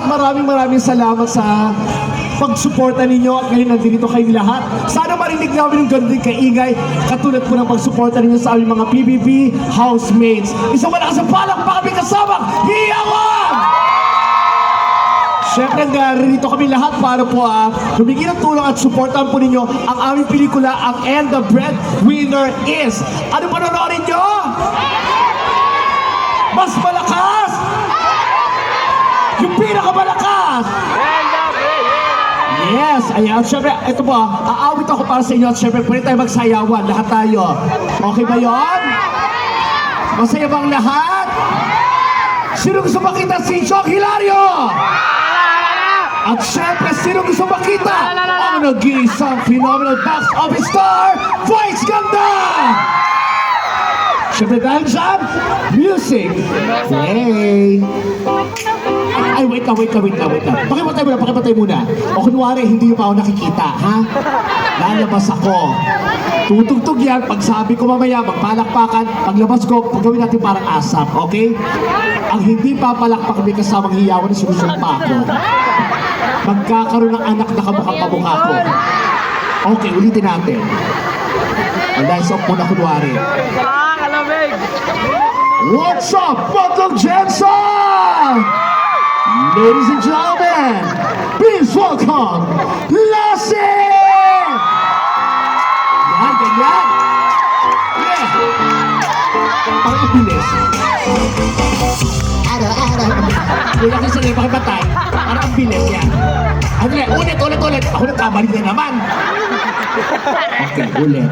maraming salamat sa pagsuporta ninyo at ngayon nandito kayong lahat. Sana marinig namin yung ganun din kaingay katulad po ng pagsuporta ninyo sa aming mga PBB housemates. Isang malakas ang palakpakan kami kasamang Hiyawan! Siyempre, narito kami lahat para po humingi ng tulong at supportan po ninyo ang aming pelikula, ang And the Breadwinner Is. Ano panonoorin nyo? Mas malakas! Yung pinakamalakas! Yes! Ayan, siyempre, ito po, aawit ako para sa inyo at siyempre, pwede tayo magsayawan, lahat tayo. Okay ba yun? Masaya bang lahat? Sino gusto makita si Chong Hilario? At siyempre, sino gusto makita ang nag-iisang phenomenal box office star, Vice Ganda? Siyempre dahil dyan, music. Hey! Ay, wait lang. Pakipatay muna. O kunwari, hindi pa ako nakikita, ha? Lalabas ako. Tutugtog yan. Pag sabi ko mamaya, magpalakpakan. Paglabas ko, pagawin natin parang asap, okay? Ang hindi papalakpak may kasamang hiyawan na sinusumpa ko. Magkakaroon ng anak na kamukha ko. Okay, ulitin natin. Dahil sa muna kunwari. What's up, Pagong Jensen? Ladies and gentlemen, please welcome Lassie! Yan, ganyan. Yeah. Parang bilis. Kuya kasi sila pakibatay. Parang ang bilis yan. Ulit. Ako nagkamali na naman. Okay, ulit.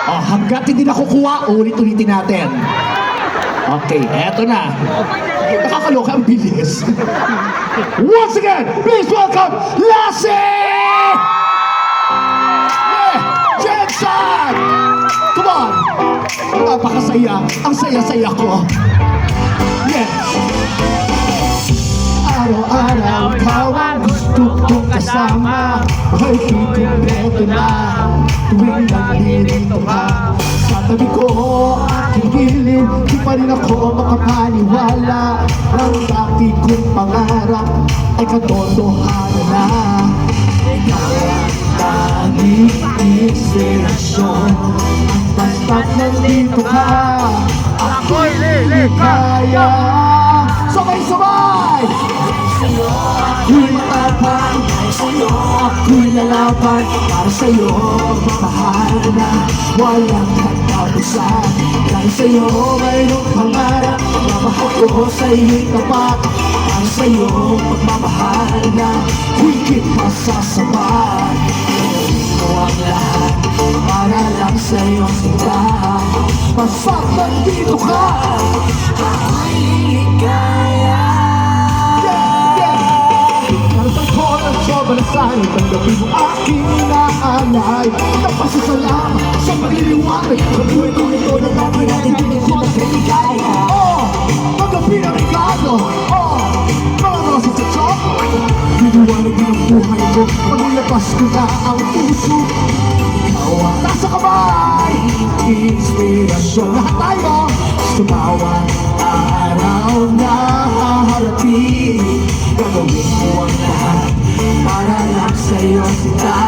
Oh, hanggat hindi nakukuha, ulit-ulitin natin. Okay, eto na. Nakakaloka ang bilis. Once again, please welcome Lassie! Yeah, Jensen! Come on! Napakasaya. Ang saya-saya ko. Yes! Araw-araw ikaw ang gusto kong kasama. Ay, pipinito na tuwing nandito ka. Sa tabi ko, aking hiling, di pa rin ako makapaniwala. Ang dati kong pangarap ay katotohanan na. Ikaw ang tanging inspirasyon. Basta't nandito ka, ako'y liligaya. Sabay-sabay! Ako'y matapang, ako'y lalaban. Para sa'yo, mamahal na walang katapusan. Dahil sa'yo, mayroong pangarap. Mamahal ko sa'yo'y tapat. Para sa'yo, pagmamahal na higit masasabat. Gawin ko ang lahat para lang sa'yo sinta. Basta't nandito ka, ako'y liligaya. Balasahin, tanggapin mo aking inaalay. Napasasalamat sa pagliliwanag. Gagawin ko ito na namin natin pinito na kaligaya. Tanggapin ang regalo. Mga rosas at chocolate. Liliwanag din ang buhay mo. Paglilabas ko na ang puso. Ikaw ang nasa kamay. Inspirasyon. Lahat tayo sa bawat araw na haharating. Gagawin ko ang lahat para lang sa'yo sila.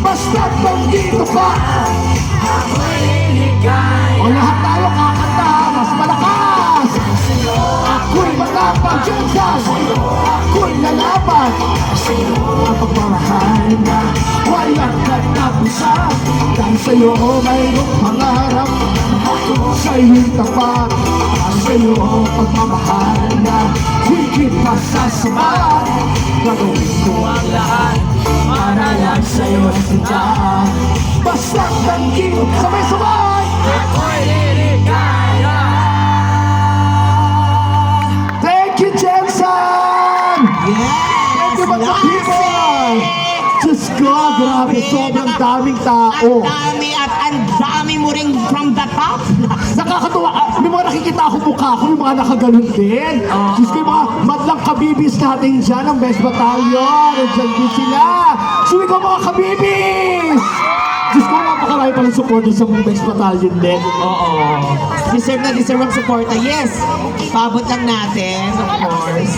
Basta't nandito ka, ako'y liligaya. O lahat tayo kakanta, mas malakas. Ako'y matapang Jensen, ako'y lalaban. Ang pagmamahal na walang katapusan. Dahil sa'yo mayroong pangarap, ako sa'yo'y tapat. Dahil sa'yo pagmamahal na higit masasabat. Gagawin ko ang lahat para lang sa'yo sinta. Basta't nandito, sabay-sabay, ako'y liligaya. Thank you, Jensen! Yes! Thank you, mga people! Diyos ko, grabe, sobrang daming tao. Ang dami at ang dami mo rin from the top. Nakakatuwa, may mga nakikita ako mukha ko, may mga nakaganon din. Diyos ko, yung mga madlang kabibis natin dyan, ang Best Battalion. Nandiyan din sila. So, ikaw mga kabibis! Diyos ko, napakarami palang supporter sa mga Best Battalion din. Deserve na deserve ang suporta. Yes, paabot lang natin, of course.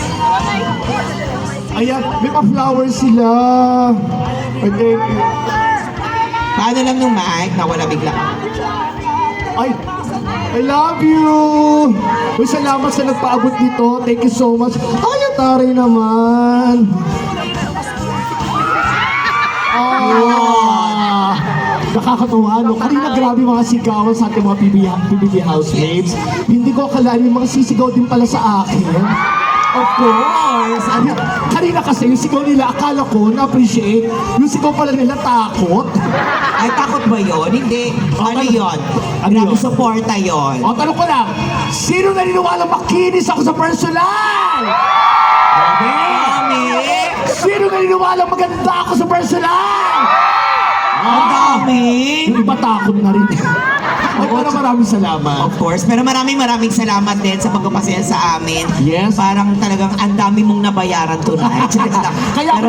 Ayan, may pa-flowers sila. And then, Paano lang nung mic? Nawala bigla. ay, I love you! Uy, salamat sa nagpaabot dito. Thank you so much. Ay, ang taray naman. Ah, nakakatuwa, no? Kanina grabe mga sigawan sa ating mga PBB housemates. Hindi ko akalain yung mga sisigaw din pala sa akin. Of course! Kanina kasi yung sigaw nila, akala ko na-appreciate. Yung sigaw pala nila, takot. Ay, takot ba yun? Hindi. Ano yun? Ano Grabe yun? suporta yun. O, tanong ko lang, sino naniniwala makinis ako sa personal? Dami! Sino naniniwala maganda ako sa personal? Ang dami! Yung iba takot na rin. Ay, pero maraming salamat. Of course. Pero maraming salamat din sa pagpapasaya sa amin. Yes. Parang talagang ang dami mong nabayaran tonight. Kaya,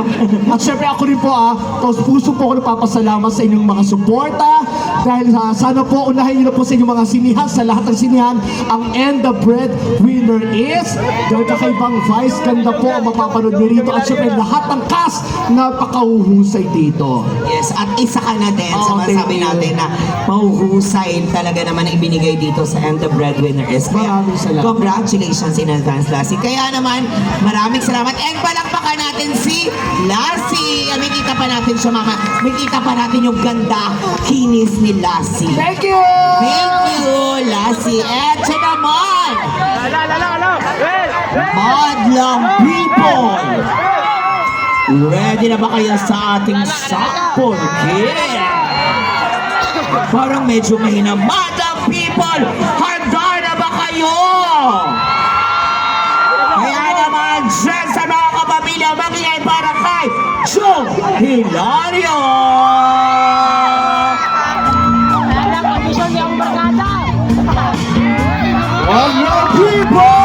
at syempre ako rin po taos puso po ako nagpapasalamat sa inyong mga suporta dahil sana po unahin niyo na po sa inyong mga sinihan, sa lahat ng sinihan, ang And the Breadwinner is dahil kakaibang vice ganda po ang mapapanood niyo rito at syempre lahat ng cast napakahuhusay dito. Yes, at isa ka na din sa Oh, masabi thank you. natin na mahuhusay talaga naman ang ibinigay dito sa And the Breadwinner is. Kaya, Maraming salamat. congratulations in advance, Lassie. Kaya naman, maraming salamat. And palakpakan natin si Lassie. May kita pa natin siya, mama. May kita pa natin yung ganda, kinis ni Lassie. Thank you! Thank you, Lassie. And siya naman, Madlang people! Ready na ba kayo sa ating sample kit? Parang medyo mahina. Madlang people! Handa na ba kayo? Kaya naman, dyan sa mga kapamilya, magingay para kay Joe Hilario! Madlang people!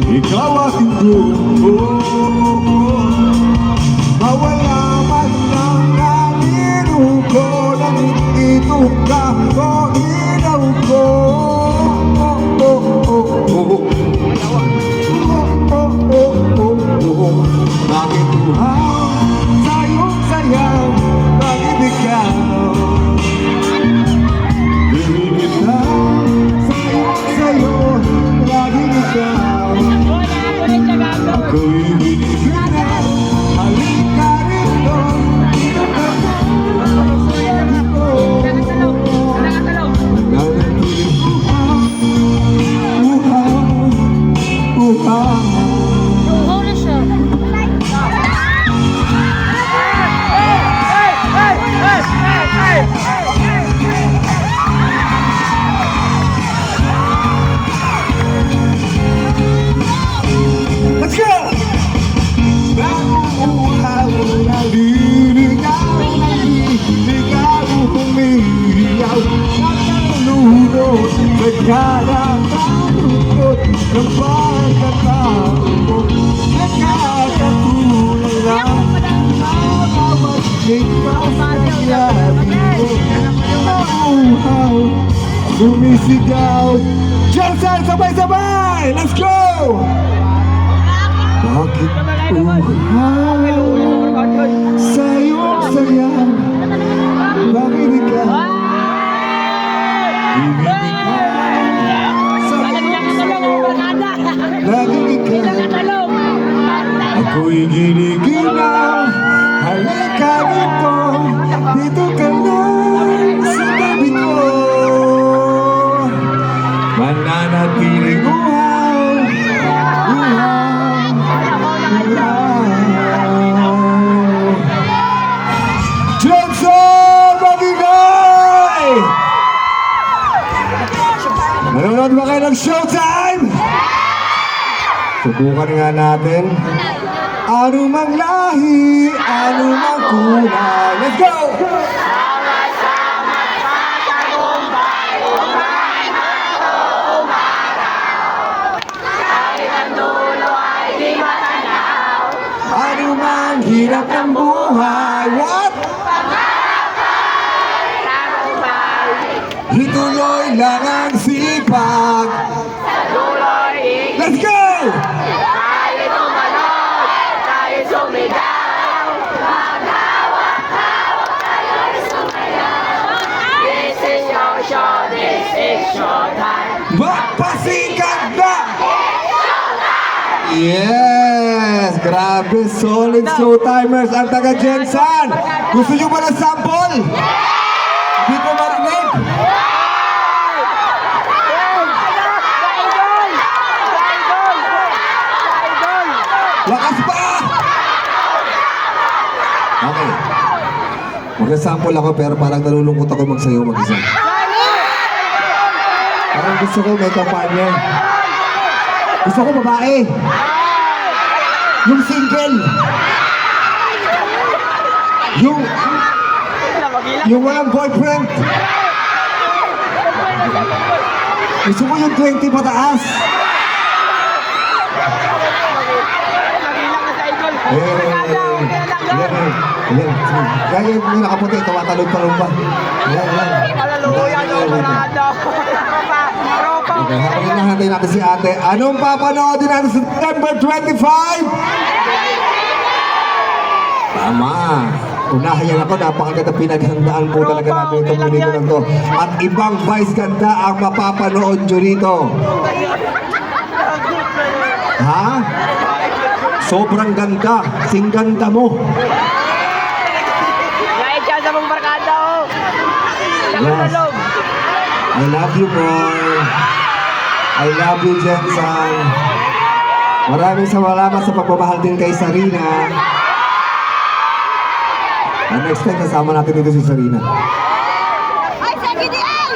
Ikaw aking buo. Mawala man lang nalino ko nang ito ka ko ilaw ko. Sumisigaw. Jensen, sabay-sabay! Let's go! Bakit uhaw sa iyong saya? Bakit ikaw ibibigay sa puso? Laging ikaw ako'y giniginaw. Halika dito, dito ka lang sa tabi ko. Mananatiling uhaw, uhaw, uhaw. Jensen Magingay! Nanonood ba kayo ng Showtime? Subukan nga natin. Ano mang lahi, ano mang kulay. Let's go! Ano mang hirap ng buhay. What? Ituloy lang ang sipag. Let's go! Magpasikat na! Yes! Grabe, solid showtimers ang taga Jensen! Gusto nyo ba ng sample? Hindi ko marinig! Lakas pa! Okay. Mag-sample ako pero parang nalulungkot ako magsayaw mag-isa. Parang gusto ko may kampanya. Gusto ko babae. Yung single. Yung walang boyfriend. Gusto ko yung 20 pataas. Yan yung nakaputi, tumatalog-talog pa. Okay, hapakin na natin si ate. Anong papanoodin natin sa September 25? Tama. Unahan ako, napakaganda pinaghandaan po talaga namin itong minuto lang to. At ibang vice ganda ang mapapanood nyo rito. Ha? Sobrang ganda. Sing ganda mo. Sa mong barkada, oh. Yes. I love you, boy. I love you, Jensen. Maraming salamat sa pagmamahal din kay Sarina. And next time, kasama natin dito si Sarina. Ay, sa GDL!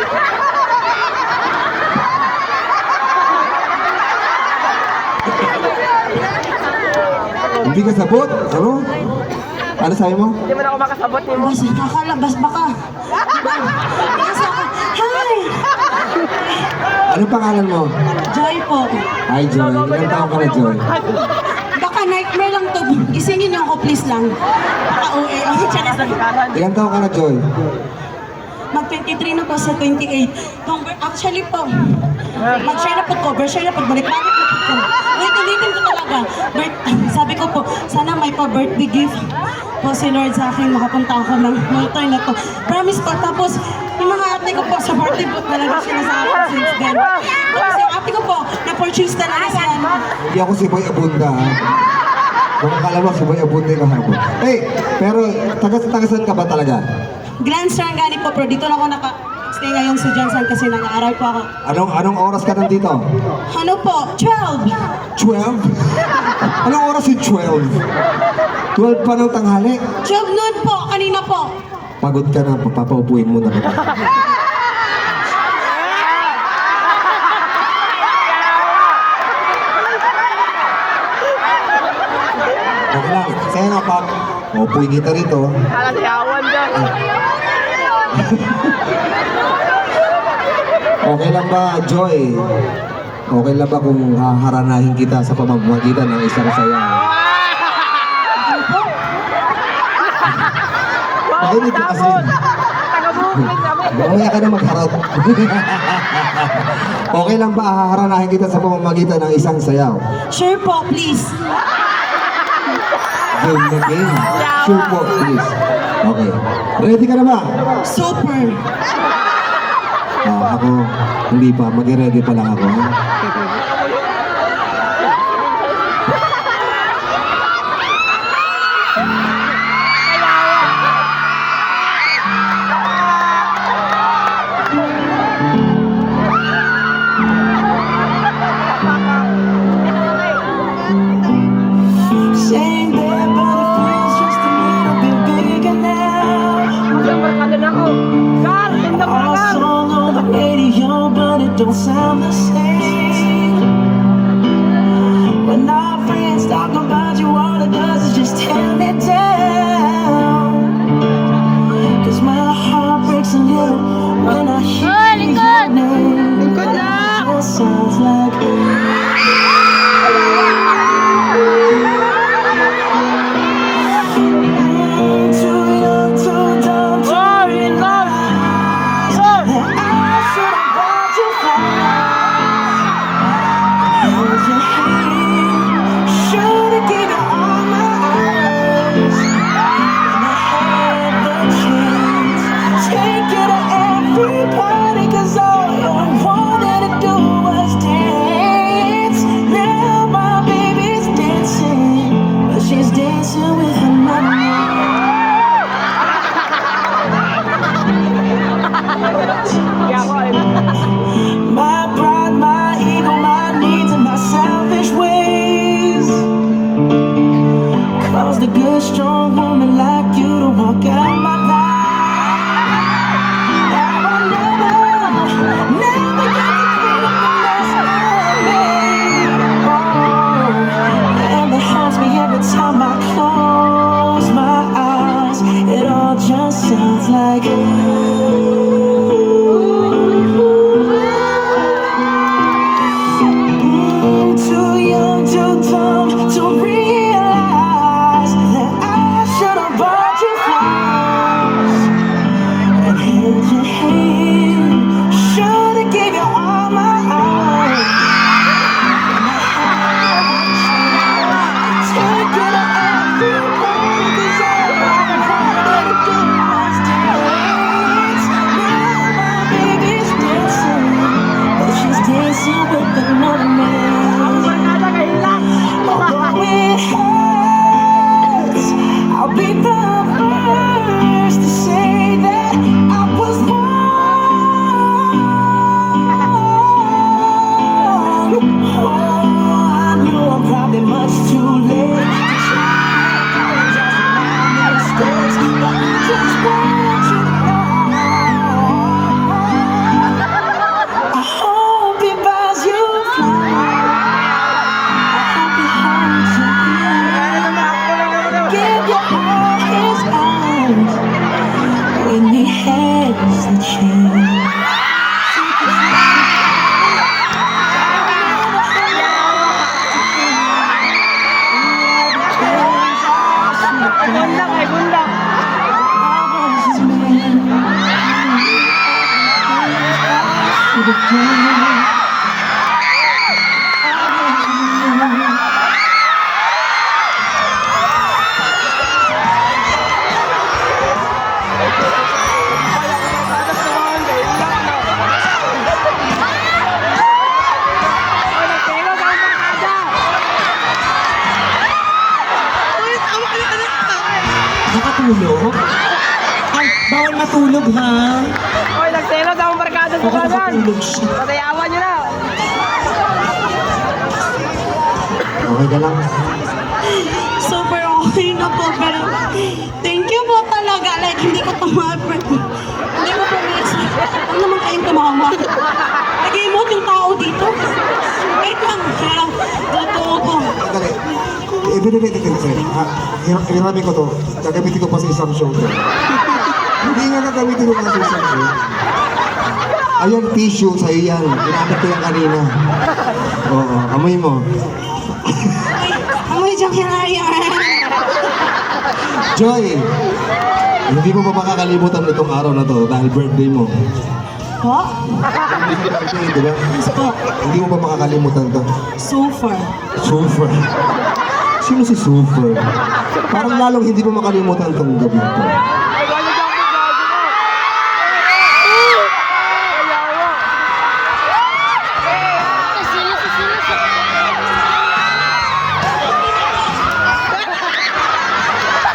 Hindi ka sabot? Ano? Ano sabi mo? Hindi mo na ako makasabot ni mo. Bas, kakalabas baka. Bas ako. Hi! Anong pangalan mo? Joy po. Hi, Joy. Ilang taon ka na, Joy? Baka nightmare lang to. Gisingin niyo ako please lang. Baka uwi. Ako tiyanas lang. Ilang taon ka na, Joy? Mag-23 na po sa 28. Actually po, mag-share na po ko. Share na pagbalik. Bakit na po ko? Ulitin ko talaga. Sabi ko po, sana may pa-birthday gift po si Lord sa akin. Makapunta ako ng motor na to. Promise po. Tapos, yung mga ate ko po sa birthday po talaga sila sa akin since then. Tapos yung ate ko po, na-purchase talaga siya. Hindi ako si Boy Abunda, ha? Baka kala mo si Boy Abunda yung kahapon. Hey, pero taga-saan ka ba talaga? Grand Sarangani po, pero dito lang ako naka-stay ngayon sa Jensen kasi nag-aaral po ako. Anong oras ka nandito? Ano po? 12! 12? Anong oras yung 12? 12 pa ng tanghali? 12 noon po, kanina po. Pagod ka na, papaupuin mo na kita. Okay lang, kaya nga pag maupuin kita rito. Hala, siyawan dyan. Okay lang ba, Joy? Okay lang ba kung haharanahin kita sa pamamagitan ng isang saya? Makinig ka kasi. Taga-buhat Mamaya ka na magharap. Okay lang ba haharanahin kita sa pamamagitan ng isang sayaw? Sure po, please. Game na game. Sure po, please. Okay. Ready ka na ba? Super. Ako, hindi pa. Mag-ready pa lang ako. Ha? Same bed, but it feels just a little bit bigger now. Isang barkada na ako. Gar! Ganda ko Our Gar! song on the radio, but it don't sound the same. When our friends talk about you, all it does is just tear me down. 'Cause my heart breaks a little when I hear your name. Lingkod na! It just sounds like too young, too dumb to realize that I should have brought you flowers. Held your hand, should have given you all my eyes. When I had the chance, take you to every party, 'cause all you wanted to do was dance. Now my baby's dancing, but she's dancing with another man. Kaya ako eh. My pride, my ego, my needs, and my selfish ways caused a good, strong woman like you to walk out my life. Now I'll never get to clean up the mess I made. Oh, and it haunts me every time I close my eyes. It all just sounds like too young, too dumb to realize that I should have brought you flowers and held your hand. Should have gave you all my heart. Take it to every party, 'cause all I wanted to do was dance. Now my baby's dancing, but she's dancing with another man. Barkada kahilak! Although it hurts, I'll be the first to say that I was wrong. Oh, I knew I'm probably much too late to try to apologize for my mistakes, but I just want you to know I hope he buys you flowers. I hope he holds your hand, give you all his eyes when he has the chance. Gunda kay Gunda! I was his man. Should have done. Nakatulog? Ay, bawal matulog ha? Oy, nagtelo sa akong barkada sa Baka kanan! nakatulog siya. Pasayawan nyo na! Okay ka lang? Super okay na po, pero thank you po talaga. Like, hindi ko tumapit. Hindi ko promise. Huwag naman kayong tumawa. Nag-emote yung tao dito. Wait lang. Kaya, totoo po. Dali. Ibinibigay ko sir. Hiramin ko to. Gagamitin ko pa sa isang show to. Hindi nga gagamitin ko pa sa isang show. Ayan, tissue. Sa'yo yan. Ginamit ko yan kanina. Oo, amoy mo. Amoy diyang hiraya. Joy, Hindi mo ba makakalimutan itong araw na to dahil birthday mo? Po? Birthday, di ba? Yes po. Hindi mo ba makakalimutan to? So far. Super. Sino si Super? Parang lalong hindi mo makalimutan tong gabi to. Ay, wala dyan po, gago mo. Ayaw mo.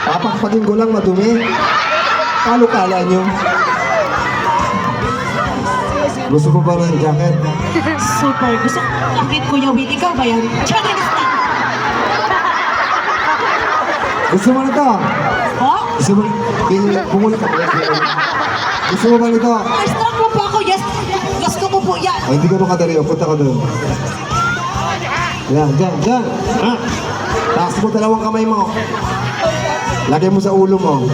Papagpagin ko lang madumi. Paano kala nyo? Gusto mo ba ng jacket? Super. Gusto ko bakit Kuya Wit? Ikaw ba yan? Challenge na! Gusto mo nito? Po? Gusto mo? Bumuli ka pala. Gusto mo ba nito? Starstruck mo po ako. Yes. Gusto ko po yan. Oh, hindi ka makadali. Punta ka doon. Yan, dyan. Ah. Taas mo dalawang kamay mo. Lagay mo sa ulo mo.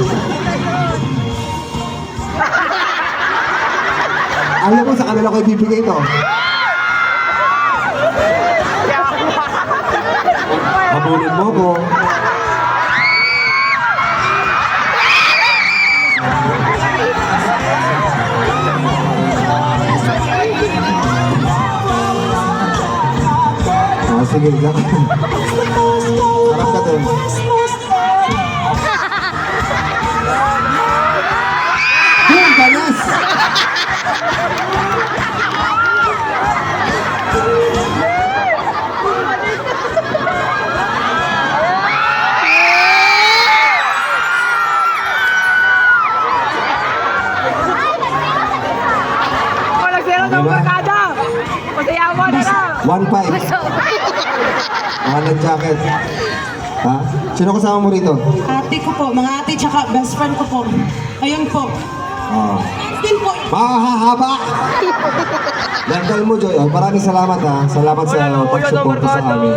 Ayaw mo sa kanila ko ibibigay ito. Habulin mo ko. Ah, sige, lang. Harap ka din. Boom, panas! Oh, nagselo sa Diba? barkada. Masaya mo na lang. 1.5. Mga jacket. Ha? Sino kasama mo rito? Ate ko po. Mga ate tsaka best friend ko po. Ayun po. Oh. Din po. Mahahaba! Dagdal mo, Joy. Oh, maraming salamat ha. Salamat sa pagsuporta sa amin.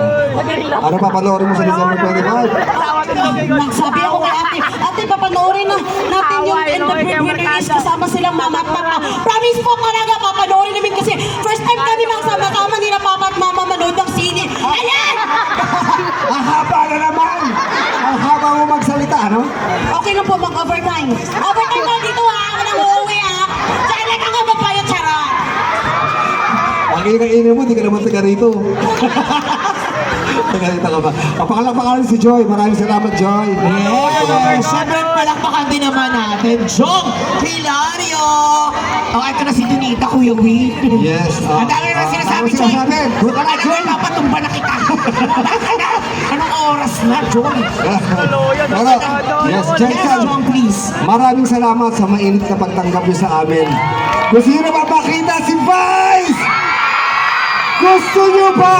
Ano pa, panoorin mo sa December 25? Nagsabi ako kay ate, ate, papanoorin na natin yung Away, And the no, kay Breadwinner is Barkada. kasama silang mama at papa. Promise po talaga, papanoorin namin kasi first time kami magsama-sama nila papa at mama manood ng sine. Ayan! Ang haba na naman! Ang haba mo magsalita, ano? Okay na po, mag-overtime. Overtime na dito ha, walang uuwi ha. Sana ka nga magbayad, Chara. Ang ingay-ingay mo, di ka naman taga rito. Taga rito ka ba? Papakalapakan si Joy. Maraming salamat, Joy. Yes! Siyempre, palakpakan din naman natin. Jong Hilario! Oh, ito na si Donita, Kuya Wee. Yes. Ang dami na sinasabi, Ano Joy. sinasabi? Doon ka na, Joy. Papatumba na kita. Anong oras na, Joy? Pero, yes, Yes, Jensen. Jong, please. Maraming salamat sa mainit na pagtanggap niyo sa amin. Gusto niyo ba makita si Vice? Gusto niyo ba?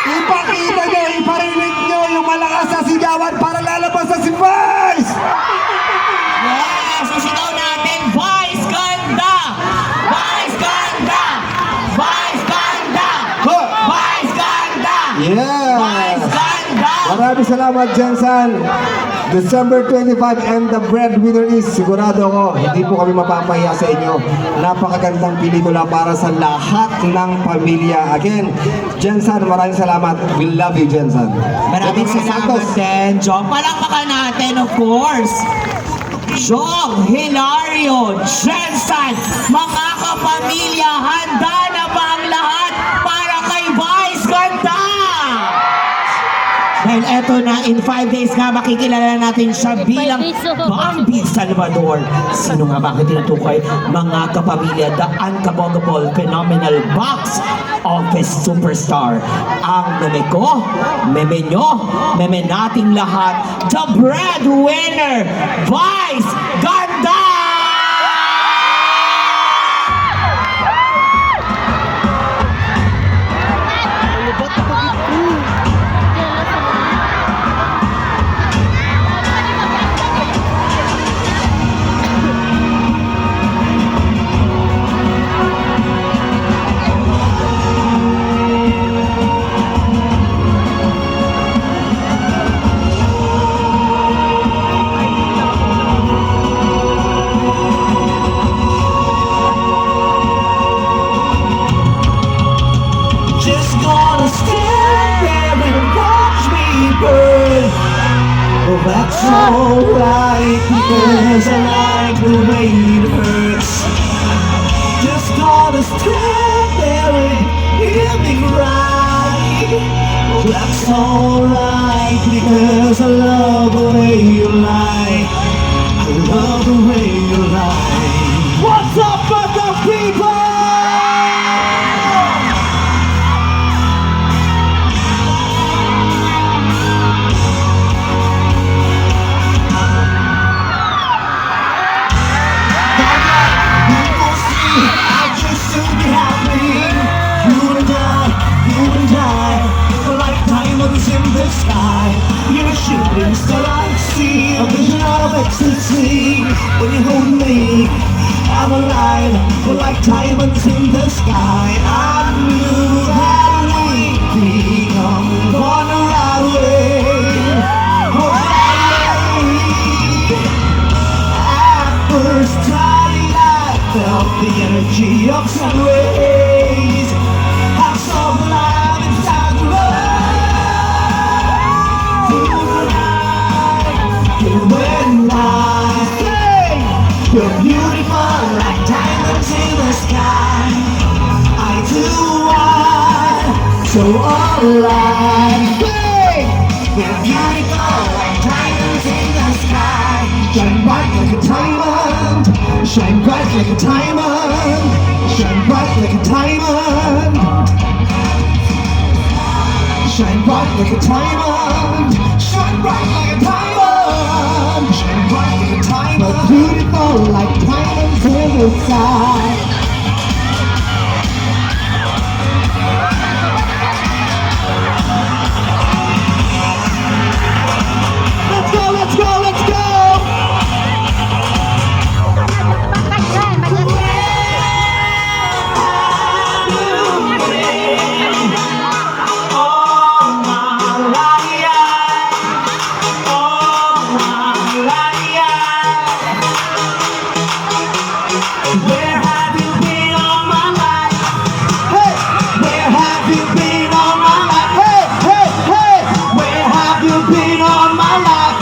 Ipakita niyo, iparinig niyo yung malakas na sigawan para lalabas sa si Vice! Yes, sisigaw natin, Vice Ganda! Vice Ganda! Vice Ganda! Ho! Vice Ganda! Yes! Vice Ganda! Maraming salamat, Jensen. December 25 and the breadwinner is, sigurado ako, hindi po kami mapapahiya sa inyo. Napakagandang pelikula para sa lahat ng pamilya. Again, Jensen, maraming salamat. We love you, Jensen. Maraming Jensen salamat din, Jong. Palakpakan natin, of course. Jong, Hilario, Jensen, mga kapamilya, handa na ba ang lahat para kay Vice Ganda? Dahil eto na, in 5 days nga, makikilala natin siya bilang Bambi Salvador. Sino nga ba ang tinutukoy? Mga kapamilya, the uncabogable, phenomenal box office superstar. Ang meme ko, meme nyo, meme nating lahat, the breadwinner, Vice Ganda! that's alright, because I like the way it hurts. Just gotta stand there and hear me cry. That's alright, because I love the way you lie. I love the way you lie. What's up, other people? I just to be happy. You and I, like diamonds in the sky. You're a shooting star I see, a vision of ecstasy. When you hold me, I'm alive, like diamonds in the sky. I knew that we'd become one right away. At first time I felt the energy of sun rays. I saw the light inside the road. And when I say you're beautiful like diamonds in the sky, I do want so alive. You're beautiful like diamonds in the sky. Shine bright like a diamond. Shine bright like a diamond. Shine bright like a diamond. Shine bright like a diamond. Shine bright like a diamond. Shine bright like a diamond. You're beautiful like diamonds in the sky. Let's go, let's go, let's go! Where have you been all my life? Hey, where have you been all my life? Hey, hey, hey, where have you been all my life?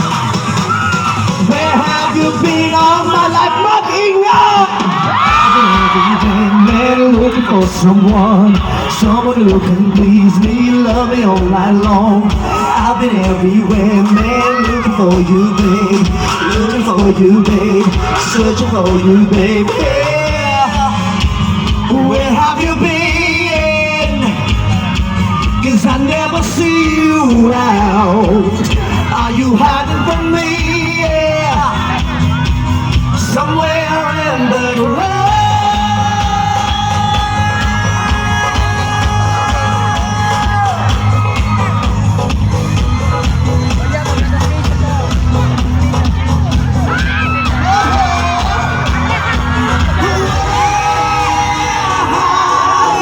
Where have you been all my life? Mag-ingat! I've been looking for someone who can please me, love me all night long. I've been everywhere, man, looking for you, babe. Looking for you, babe. Searching for you, babe. Yeah. Where have you been? 'Cause I never see you out. Are you hiding from me? Yeah. Somewhere in the road.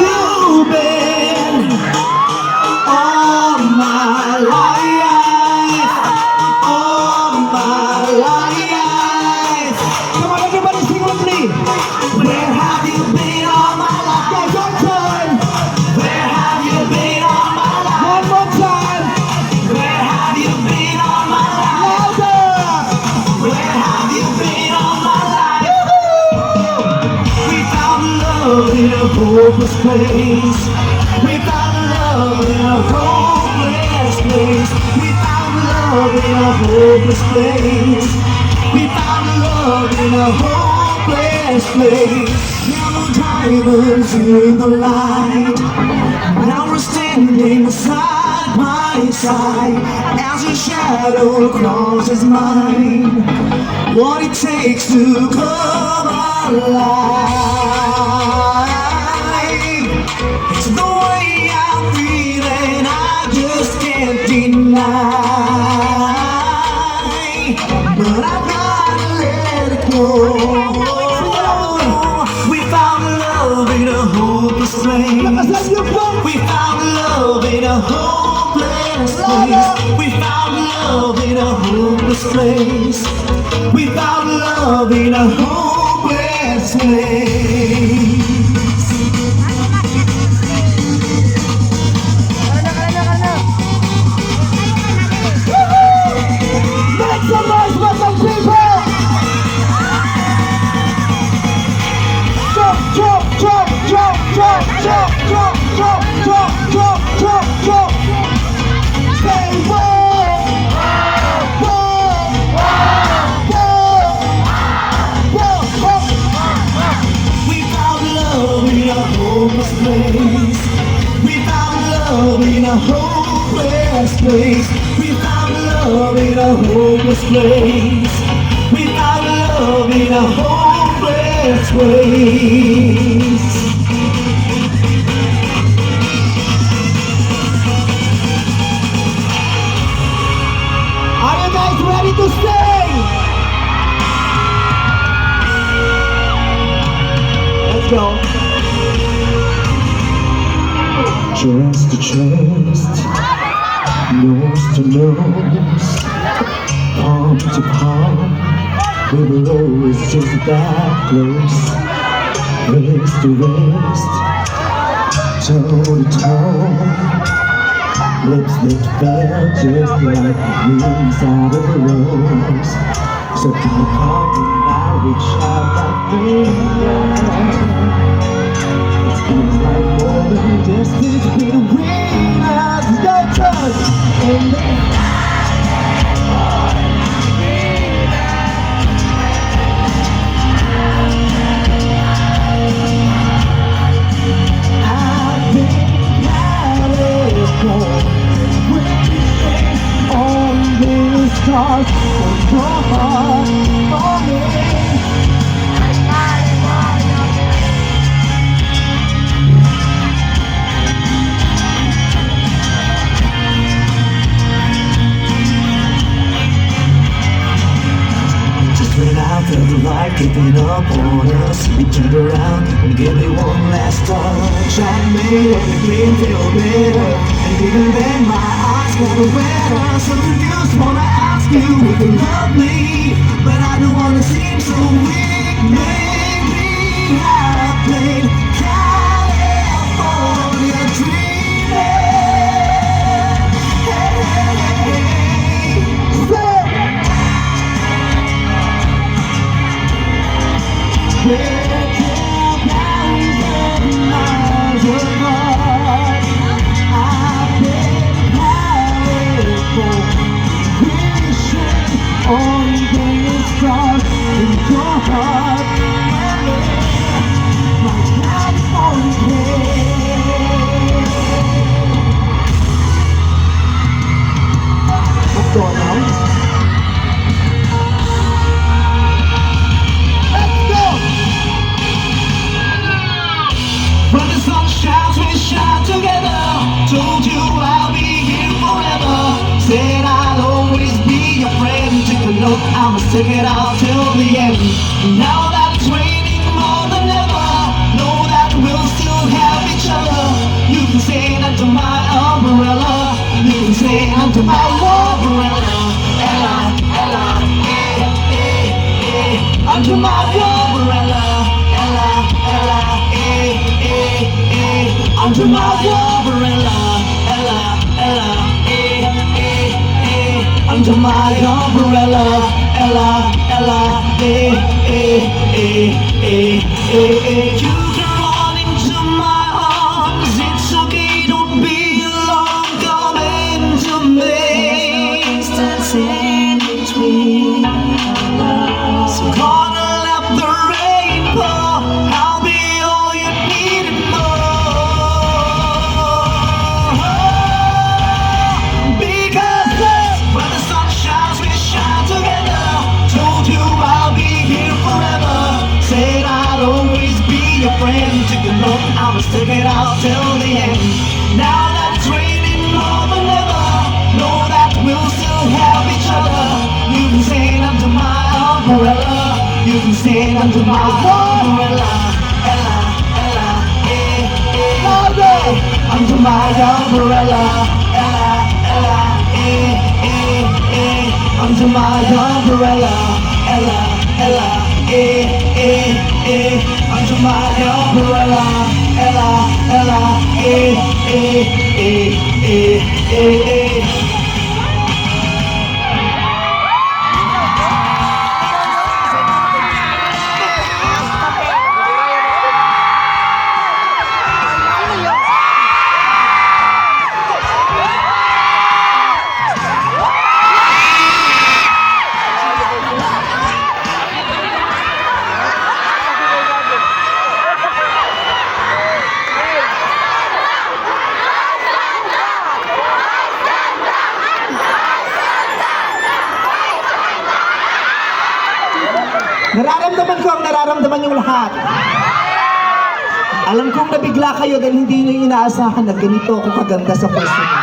You've been all my life, all my life. Come on, everybody, sing with me. Where have you been all my life? Guys, one time. Where have you been all my life? One more time. Where have you been all my life? Louder. Where have you been all my life? We found love in a hopeless place. We found love in a hopeless place. We found love in a hopeless place. We found love in a hopeless place. Now no diamonds in the light. Now we're standing side by side as your shadow crosses mine. What it takes to come alive. It's the way I'm feeling, I just can't deny. But I've gotta let it go. We found love in a hopeless place. We found love in a hopeless place. We found love in a hopeless place. We found love in a hopeless place. a hopeless place. We found love in a hopeless place. We found love in a hopeless place. Are you guys ready to stay? Let's go. Chest to chest, nose to nose, palm to palm, we were always just that close. Wrist to wrist, toe to toe, lips that felt just like wings out of a rose. So come on, now reach out that finger. It feels like more than distance between us. Your touch and the I've been California, waiting on the stars for your heart for me. Just ran out of the light, giving up on us. You turned around and gave me one last touch. I made everything feel better, and even then my eyes got wetter. So confused, wanna ask you if you love me, but I don't wanna seem so weak. Maybe I played California dreaming. Hey, hey, hey, hey. Say, we're 10,000 miles apart. I've been California, wishing on the stars in your heart. My California. What's going on? Let's go! When the sun shines, we shine together. Told you I'll be here forever. Said I'll always be your friend. Took a note, I'ma stick it out till the end. Now that it's raining more than ever, know that we'll still have each other. You can stay under my umbrella. You can stay under my umbrella. Ella, Ella, eh, eh, eh. Under my umbrella. Ella, Ella, eh, eh, eh. Under my umbrella. Ella, Ella, eh, eh, eh. Under my umbrella. Ella, Ella, eh, eh, eh, eh, eh, eh. You can run into my arms. It's okay, don't be alone. Come into me. Distance in between. So gonna let the rain pour. I'll be all you need and more. Because when the sun shines, we shine together. Told you I'll be here forever. Said I'd always be your friend. Took a look, I'ma stick it out till the end. Now that it's raining more than ever, know that we'll still have each other. You can stay under my umbrella. You can stay under my umbrella. Ella, Ella, eh, eh, eh. Under my umbrella. Ella, Ella, eh, eh, eh. Under my umbrella. Ella, Ella, eh, eh, eh. Under my umbrella. Ella, Ella, eh, eh, eh, eh, eh, eh. Nararamdaman ko ang nararamdaman yung lahat. Alam kong nabigla kayo dahil hindi nyo inaasahan na ganito ako kaganda sa personal.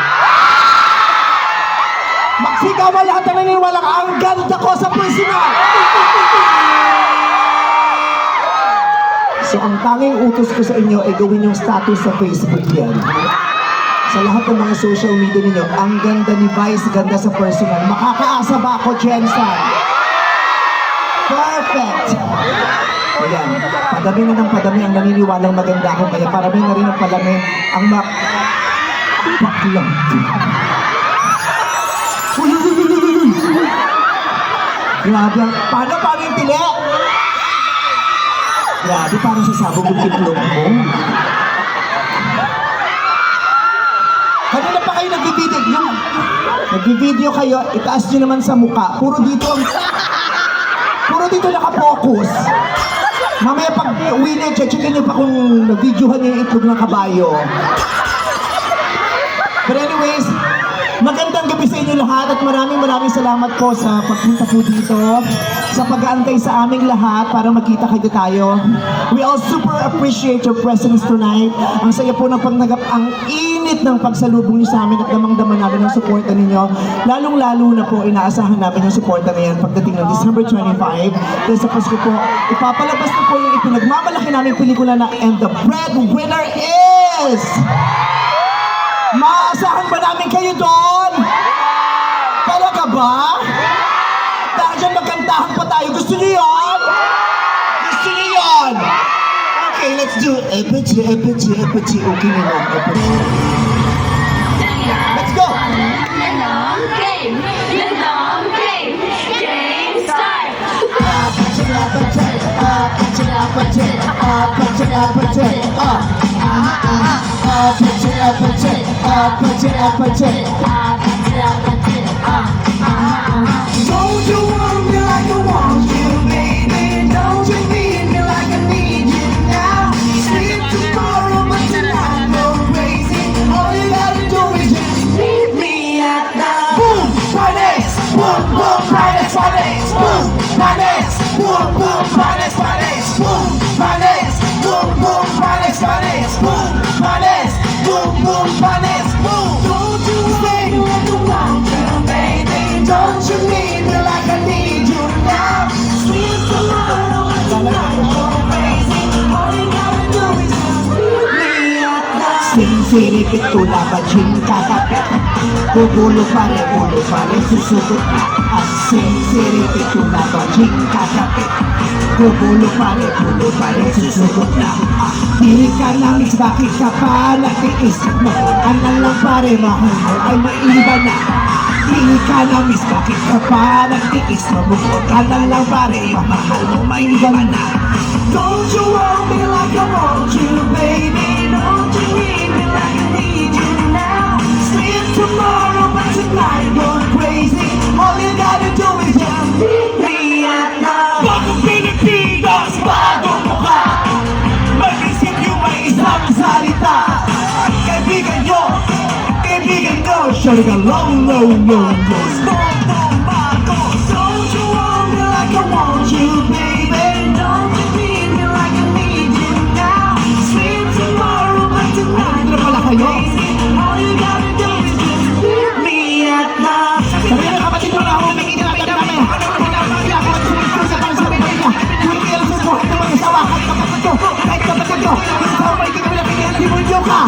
Magsigawan lahat na naniniwala ka, ang ganda ko sa personal! So ang tanging utos ko sa inyo ay gawin yung status sa Facebook yan. Sa lahat ng mga social media ninyo, ang ganda ni Vice, ganda sa personal. Makakaasa ba ako, Jensen? Perfect! Ayan, padami na ng padami ang naniniwalang maganda ako, kaya parami na rin ang padami ang baklang. Grabe, paano yung tili? Grabe, parang sasabog yung itlog mo. Kanina pa kayo nag-video. Nag-video kayo, itaas nyo naman sa mukha. Puro dito nakapokus. Mamaya pag uwi na, checkin nyo pa kung nag-videohan nyo yung itlog ng kabayo. But anyways, magandang gabi sa inyo lahat at maraming salamat po sa pagpunta po dito, sa pag-aantay sa aming lahat para magkita kayo tayo. We all super appreciate your presence tonight. Ang saya po ng pagnagap, ang init ng pagsalubong niyo sa amin at damang-dama namin ang suporta ninyo. Lalong-lalo na po, inaasahan namin yung suporta na yan pagdating ng December 25. Dahil sa Pasko po, ipapalabas na po yung ipinagmamalaki namin pelikula na And the Breadwinner is... Maasahan ba namin kayo doon? Talaga ba? Dahil dyan magkantahan pa tayo. Gusto niyo yun? Gusto niyo yun? Okay, let's do Epichi. Okay na lang, Epichi. Let's go! Don't you want me like I want you, baby? Don't you need me like I need you now? Sleep tomorrow, but tonight go crazy. All you gotta do is just meet me at the Boom! Finance! Boom! Boom! Finance! Finance! Boom! Finance! Boom! Boom! Finance! Finance! Boom! Finance! Boom! Boom! Finance! Finance! Boom! Finance! Boom! Boom! Finance! Boom! Don't you want me like I want you, baby? Don't you need me like I need you now? Sleep tomorrow, but tonight go crazy. All you gotta do is just meet me at the Sinisiripit tula ba kakapit? Gugulo pare, ulo pare, susugot na. Sinisiripit tula ba kakapit? Gugulo pare, ulo pare, susugot na. Di ka namis, bakit ka pa natiis mo? Ano lang pare, mahal mo ay maiba na. Di ka namis, bakit ka pa natiis mo? Ano lang pare, mahal mo maiba na. Don't you want me like I want you, baby? Don't you need me like I need you now? Sleep tomorrow, but tonight go crazy. All you gotta do is just meet me at night. Bagong Pilipinas, bagong mukha. Mag-isip yung may isang salita. Kaibigan nyo, shouting a long, long, long, long. Don't you want me like I want you, baby? Don't you need me like I need you now? Sleep tomorrow, but tonight Ano pala kayo? all you gotta do is just meet me at night. Sabi na kapatid mo na ako, may kinakita namin. Kaya ako at sumunod sa pang sabi nila. Yung kailang sa buhay ng mga asawa, kahit kapatid ko, yung sa mga ikikami na pinili, di mo yung ka.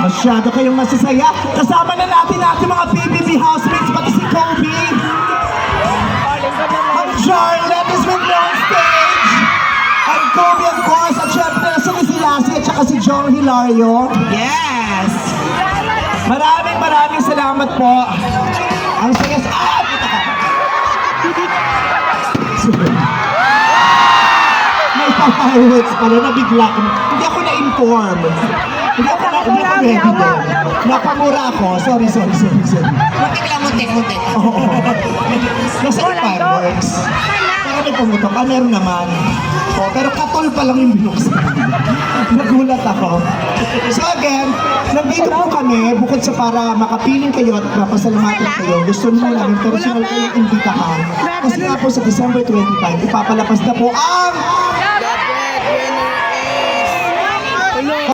Masyado kayong masasaya. Kasama na natin ating mga PBB housemates, pati si Kobe. Ang Charlotte is with me on stage. Ang Kobe, of course, at syempre si Lassie at saka si John Hilario. Yes! Maraming salamat po. Ang saya sa... May fireworks pala, nabigla ko. Hindi ako na-inform. Hindi ako ready din. Napamura ako. Sorry. Muntik lang, muntik. Oo. Nasa yung fireworks. Baka may pumutok. Meron naman. Oh, pero katol pa lang yung binuksan. Nagulat ako. So again, nandito po kami, bukod sa para makapiling kayo at mapasalamatan kayo, gusto nyo namin personal kayong imbitahan. Kasi nga po sa December 25, ipapalabas na po ang